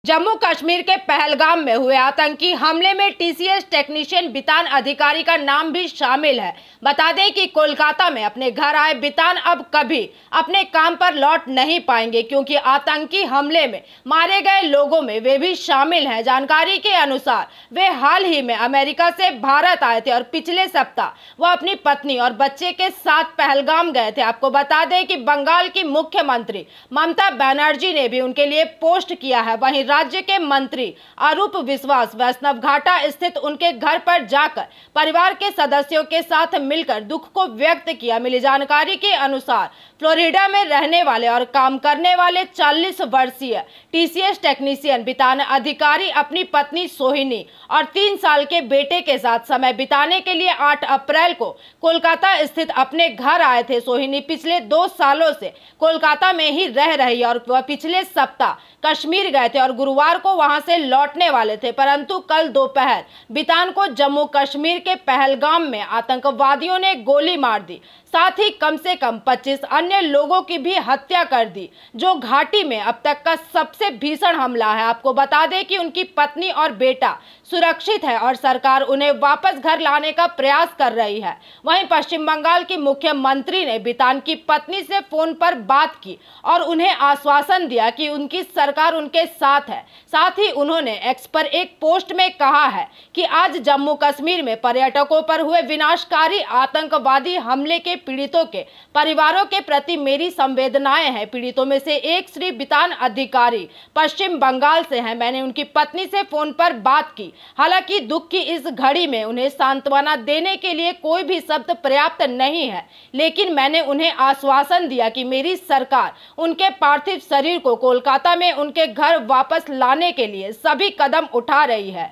जम्मू कश्मीर के पहलगाम में हुए आतंकी हमले में टीसीएस टेक्नीशियन बितान अधिकारी का नाम भी शामिल है। बता दें कि कोलकाता में अपने घर आए बितान अब कभी अपने काम पर लौट नहीं पाएंगे, क्योंकि आतंकी हमले में मारे गए लोगों में वे भी शामिल हैं। जानकारी के अनुसार वे हाल ही में अमेरिका से भारत आए थे और पिछले सप्ताह वह अपनी पत्नी और बच्चे के साथ पहलगाम गए थे। आपको बता दें कि बंगाल की मुख्यमंत्री ममता बनर्जी ने भी उनके लिए पोस्ट किया है। वहीं राज्य के मंत्री अरूप विश्वास वैष्णव घाटा स्थित उनके घर पर जाकर परिवार के सदस्यों के साथ मिलकर दुख को व्यक्त किया। मिली जानकारी के अनुसार फ्लोरिडा में रहने वाले और काम करने वाले 40 वर्षीय टीसीएस टेक्नीशियन बितान अधिकारी अपनी पत्नी सोहिनी और 3 साल के बेटे के साथ समय बिताने के लिए 8 अप्रैल को कोलकाता स्थित अपने घर आए थे। सोहिनी पिछले 2 सालों से कोलकाता में ही रह रही और वह पिछले सप्ताह कश्मीर गए थे और गुरुवार को वहां से लौटने वाले थे, परंतु कल दोपहर बितान को जम्मू कश्मीर के पहलगाम में आतंकवादियों ने गोली मार दी। साथ ही कम से कम 25 अन्य लोगों की भी हत्या कर दी, जो घाटी में अब तक का सबसे भीषण हमला है। आपको बता दें कि उनकी पत्नी और बेटा सुरक्षित है और सरकार उन्हें वापस घर लाने का प्रयास कर रही है। वहीं पश्चिम बंगाल की मुख्यमंत्री ने बितान की पत्नी से फोन पर बात की और उन्हें आश्वासन दिया कि उनकी सरकार उनके साथ है। साथ ही उन्होंने एक्स पर एक पोस्ट में कहा है कि आज जम्मू कश्मीर में पर्यटकों पर हुए विनाशकारी आतंकवादी हमले के पीड़ितों के परिवारों के प्रति मेरी संवेदनाएं हैं। पीड़ितों में से एक श्री बितान अधिकारी पश्चिम बंगाल से हैं। मैंने उनकी पत्नी से फोन पर बात की। हालांकि दुख की इस घड़ी में उन्हें सांत्वना देने के लिए कोई भी शब्द पर्याप्त नहीं है, लेकिन मैंने उन्हें आश्वासन दिया कि मेरी सरकार उनके पार्थिव शरीर को कोलकाता में उनके घर वापस लाने के लिए सभी कदम उठा रही है।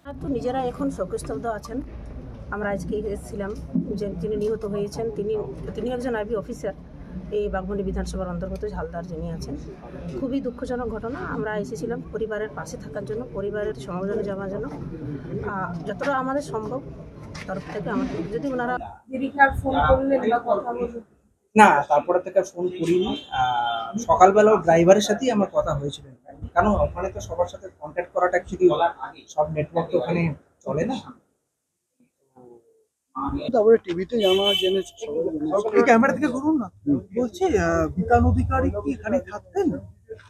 तो निजेरा এখন শোকস্তব্ধ আছেন। আমরা আজকে এসেছিলাম যে তিনি নিহত হয়েছেন, তিনি একজন আইবি অফিসার এই বাগমুন্ডি বিধানসভার অন্তর্গত ঝালদার যিনি আছেন। খুবই দুঃখজনক ঘটনা। আমরা এসেছিলাম পরিবারের পাশে থাকার জন্য, পরিবারের সমবেদনা জানার জন্য, যতটা আমাদের সম্ভব তরফ থেকে আমাদের যদি ওনারা ফোন করলেন বা কথা বললেন না, তারপরে থেকে ফোন করিনি। সকালবেলাও ড্রাইভারের সাথেই আমার কথা হয়েছিল, কারণ ওখানে তো সবার সাথে কন্ট্যাক্ট করাটা অ্যাকচুয়ালি সব নেটওয়ার্ক তো ওখানে চলে না। তারপরে টিভিতে জানা জেনেছি, এই ক্যামেরা থেকে ঘুরুন না। বলছি বিতান অধিকারী কি এখানে থাকতেন?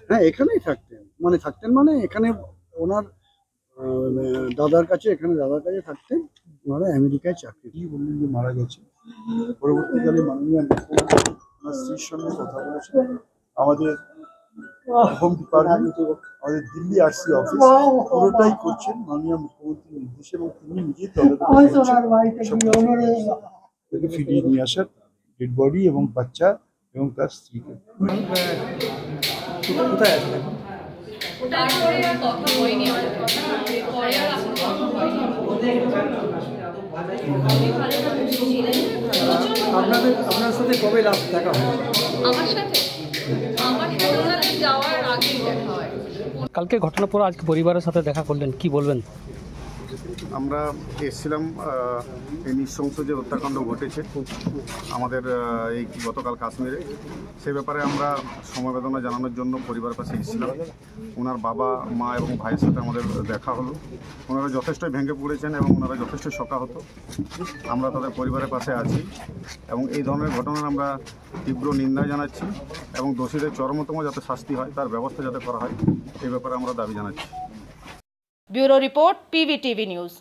হ্যাঁ, এখানেই থাকতেন। মানে এখানে ওনার দাদার কাছে থাকতেন। ওনারা আমেরিকায় চাকরি। কি বললেন যে মারা গেছে? পরবর্তীকালে মাননীয় মুখ্যমন্ত্রী ওনার স্ত্রীর সঙ্গে কথা বলেছেন। আমাদের হোম ডিপার্টমেন্ট, আমাদের দিল্লি আরসি অফিস পুরোটাই করছেন মাননীয় মুখ্যমন্ত্রীর নির্দেশে, এবং তিনি নিজেই তদন্ত ফিরিয়ে নিয়ে আসার ডেড বডি এবং বাচ্চা এবং তার স্ত্রীকে। কোথায় আসলেন? আপনার সাথে কবে লাস্ট দেখা হয়? আমার সাথে যাওয়ার আগেই দেখা হয়। কালকে ঘটনার পর আজকে পরিবারের সাথে দেখা করলেন, কি বলবেন? আমরা এসেছিলাম এই নৃশংস যে হত্যাকাণ্ড ঘটেছে আমাদের এই গতকাল কাশ্মীরে, সে ব্যাপারে আমরা সমবেদনা জানানোর জন্য পরিবারের পাশে এসেছিলাম। ওনার বাবা, মা এবং ভাইয়ের সাথে আমাদের দেখা হলো। ওনারা যথেষ্টই ভেঙে পড়েছেন এবং ওনারা যথেষ্ট শোকাহত। আমরা তাদের পরিবারের পাশে আছি এবং এই ধরনের ঘটনার আমরা তীব্র নিন্দা জানাচ্ছি এবং দোষীদের চরমতম যাতে শাস্তি হয় তার ব্যবস্থা যাতে করা হয় এই ব্যাপারে আমরা দাবি জানাচ্ছি। Bureau report, PVTV news.